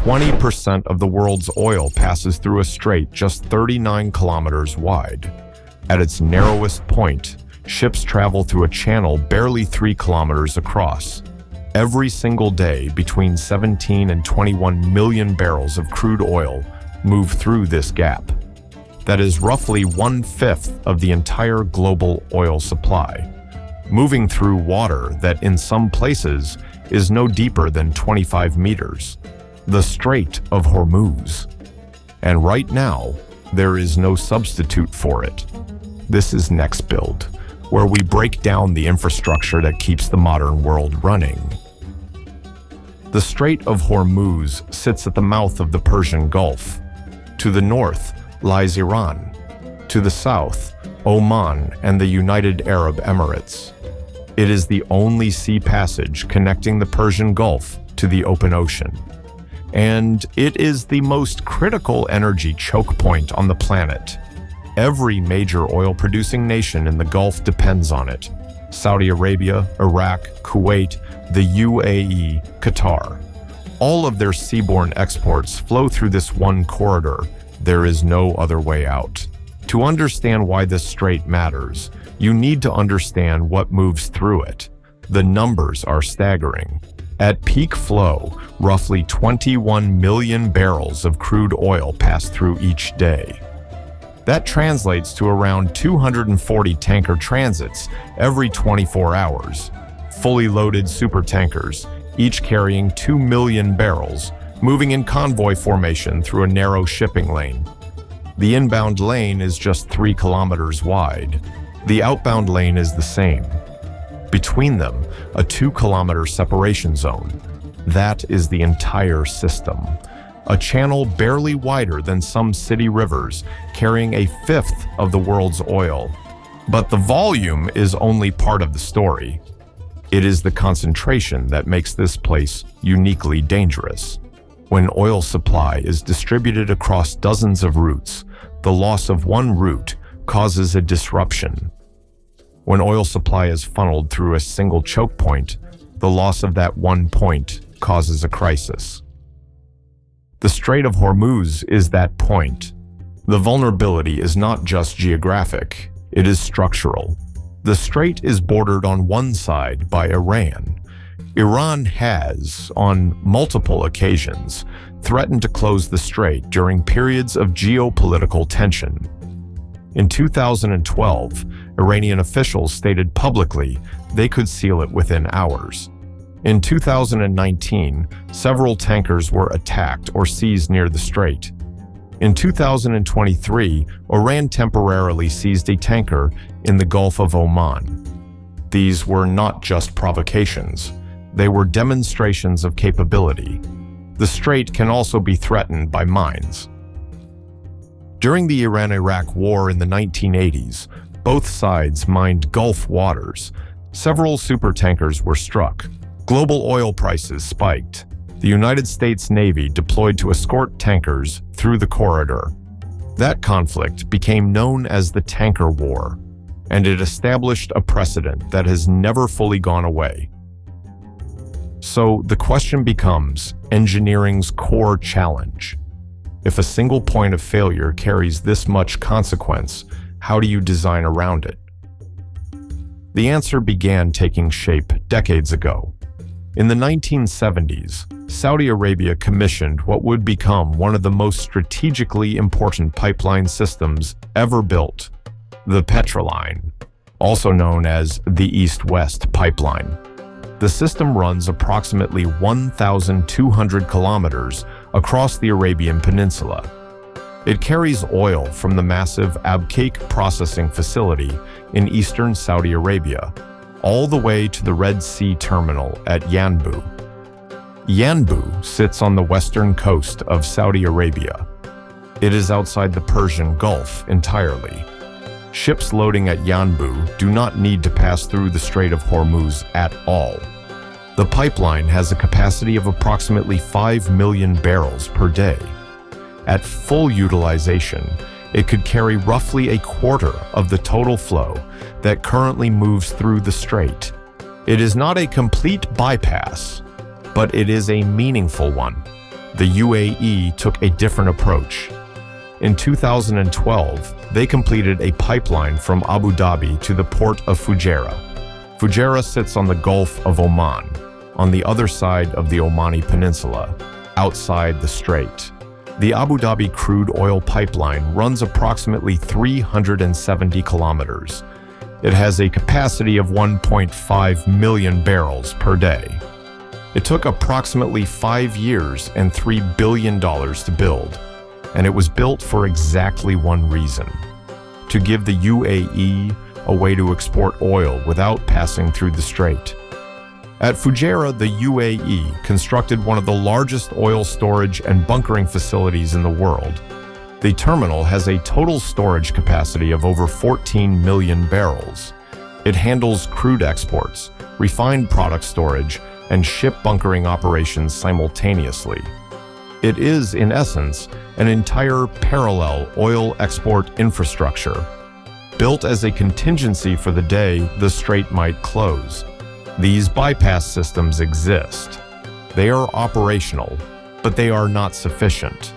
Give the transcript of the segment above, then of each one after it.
20% of the world's oil passes through a strait just 39 kilometers wide. At its narrowest point, ships travel through a channel barely 3 kilometers across. Every single day, between 17 and 21 million barrels of crude oil move through this gap. That is roughly 1/5 of the entire global oil supply, moving through water that in some places is no deeper than 25 meters. The Strait of Hormuz. And right now, there is no substitute for it. This is Next Build, where we break down the infrastructure that keeps the modern world running. The Strait of Hormuz sits at the mouth of the Persian Gulf. To the north lies Iran. To the south, Oman and the United Arab Emirates. It is the only sea passage connecting the Persian Gulf to the open ocean. And it is the most critical energy choke point on the planet. Every major oil-producing nation in the Gulf depends on it. Saudi Arabia, Iraq, Kuwait, the UAE, Qatar. All of their seaborne exports flow through this one corridor. There is no other way out. To understand why this strait matters, you need to understand what moves through it. The numbers are staggering. At peak flow, roughly 21 million barrels of crude oil pass through each day. That translates to around 240 tanker transits every 24 hours. Fully loaded supertankers, each carrying 2 million barrels, moving in convoy formation through a narrow shipping lane. The inbound lane is just 3 kilometers wide. The outbound lane is the same. Between them, a 2-kilometer separation zone. That is the entire system. A channel barely wider than some city rivers, carrying 1/5 of the world's oil. But the volume is only part of the story. It is the concentration that makes this place uniquely dangerous. When oil supply is distributed across dozens of routes, the loss of one route causes a disruption. When oil supply is funneled through a single choke point, the loss of that one point causes a crisis. The Strait of Hormuz is that point. The vulnerability is not just geographic, it is structural. The strait is bordered on one side by Iran. Iran has, on multiple occasions, threatened to close the strait during periods of geopolitical tension. In 2012, Iranian officials stated publicly they could seal it within hours. In 2019, several tankers were attacked or seized near the strait. In 2023, Iran temporarily seized a tanker in the Gulf of Oman. These were not just provocations. They were demonstrations of capability. The strait can also be threatened by mines. During the Iran-Iraq War in the 1980s, both sides mined Gulf waters. Several supertankers were struck. Global oil prices spiked. The United States Navy deployed to escort tankers through the corridor. That conflict became known as the Tanker War, and it established a precedent that has never fully gone away. So the question becomes engineering's core challenge. If a single point of failure carries this much consequence, how do you design around it? The answer began taking shape decades ago. In the 1970s, Saudi Arabia commissioned what would become one of the most strategically important pipeline systems ever built, the Petroline, also known as the East-West Pipeline. The system runs approximately 1,200 kilometers across the Arabian Peninsula. It carries oil from the massive Abqaiq processing facility in eastern Saudi Arabia, all the way to the Red Sea terminal at Yanbu. Yanbu sits on the western coast of Saudi Arabia. It is outside the Persian Gulf entirely. Ships loading at Yanbu do not need to pass through the Strait of Hormuz at all. The pipeline has a capacity of approximately 5 million barrels per day. At full utilization, it could carry roughly a quarter of the total flow that currently moves through the strait. It is not a complete bypass, but it is a meaningful one. the UAE took a different approach. In 2012, they completed a pipeline from Abu Dhabi to the port of Fujairah. Fujairah sits on the Gulf of Oman, on the other side of the Omani Peninsula, outside the strait. The Abu Dhabi crude oil pipeline runs approximately 370 kilometers. It has a capacity of 1.5 million barrels per day. It took approximately 5 years and $3 billion to build, and it was built for exactly one reason: to give the UAE a way to export oil without passing through the strait. At Fujairah, the UAE constructed one of the largest oil storage and bunkering facilities in the world. The terminal has a total storage capacity of over 14 million barrels. It handles crude exports, refined product storage, and ship bunkering operations simultaneously. It is, in essence, an entire parallel oil export infrastructure, built as a contingency for the day the strait might close. These bypass systems exist. They are operational, but they are not sufficient.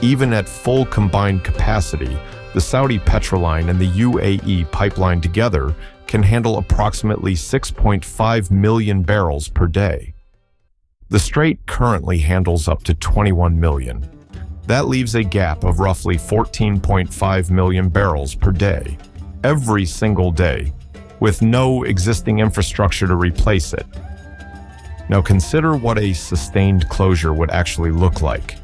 Even at full combined capacity, the Saudi Petroline and the UAE pipeline together can handle approximately 6.5 million barrels per day. The strait currently handles up to 21 million. That leaves a gap of roughly 14.5 million barrels per day, every single day, with no existing infrastructure to replace it. Now consider what a sustained closure would actually look like.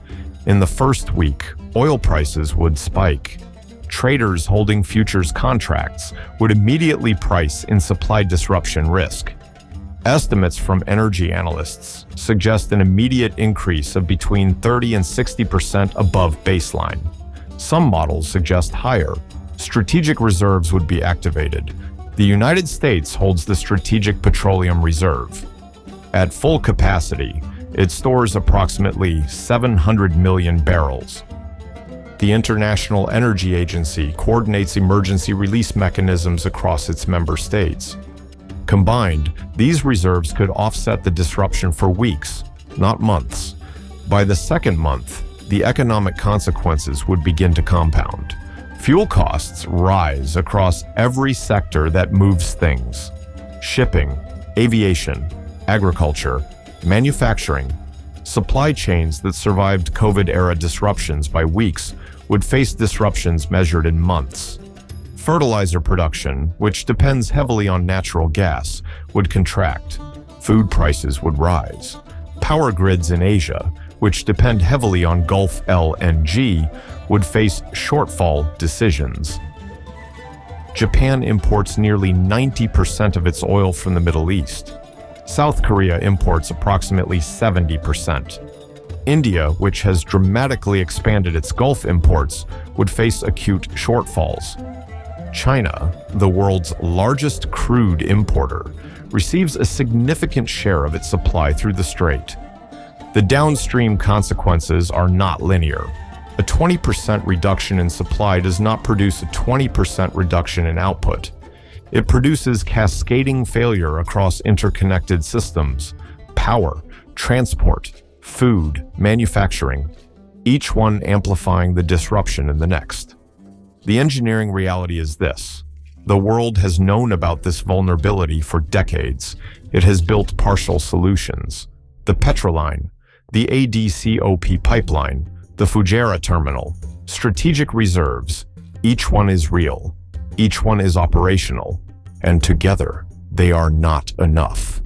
In the first week, oil prices would spike. Traders holding futures contracts would immediately price in supply disruption risk. Estimates from energy analysts suggest an immediate increase of between 30 and 60% above baseline. Some models suggest higher. Strategic reserves would be activated. The United States holds the Strategic Petroleum Reserve. At full capacity, it stores approximately 700 million barrels. The International Energy Agency coordinates emergency release mechanisms across its member states. Combined, these reserves could offset the disruption for weeks, not months. By the second month, the economic consequences would begin to compound. Fuel costs rise across every sector that moves things: shipping, aviation, agriculture, manufacturing. Supply chains that survived COVID-era disruptions by weeks would face disruptions measured in months. Fertilizer production, which depends heavily on natural gas, would contract. Food prices would rise. Power grids in Asia, which depend heavily on Gulf LNG, would face shortfall decisions. Japan imports nearly 90% of its oil from the Middle East. South Korea imports approximately 70%. India, which has dramatically expanded its Gulf imports, would face acute shortfalls. China, the world's largest crude importer, receives a significant share of its supply through the strait. The downstream consequences are not linear. A 20% reduction in supply does not produce a 20% reduction in output. It produces cascading failure across interconnected systems: power, transport, food, manufacturing, each one amplifying the disruption in the next. The engineering reality is this: the world has known about this vulnerability for decades. It has built partial solutions: the Petroline, the ADCOP pipeline, the Fujairah terminal, strategic reserves. Each one is real. Each one is operational, and together they are not enough.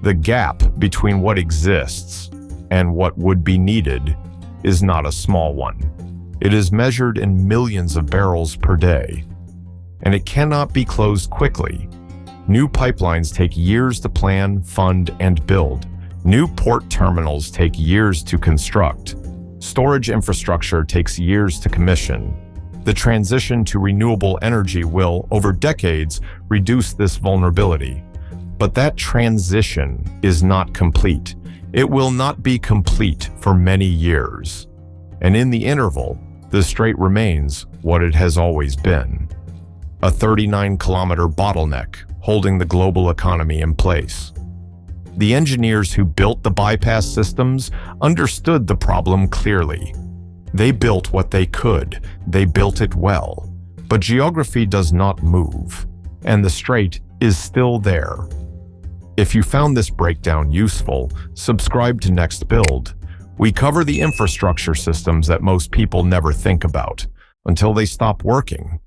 The gap between what exists and what would be needed is not a small one. It is measured in millions of barrels per day, and it cannot be closed quickly. New pipelines take years to plan, fund, and build. New port terminals take years to construct. Storage infrastructure takes years to commission. The transition to renewable energy will, over decades, reduce this vulnerability. But that transition is not complete. It will not be complete for many years. And in the interval, the strait remains what it has always been: a 39-kilometer bottleneck holding the global economy in place. The engineers who built the bypass systems understood the problem clearly. They built what they could, they built it well. But geography does not move, and the strait is still there. If you found this breakdown useful, subscribe to Next Build. We cover the infrastructure systems that most people never think about, until they stop working.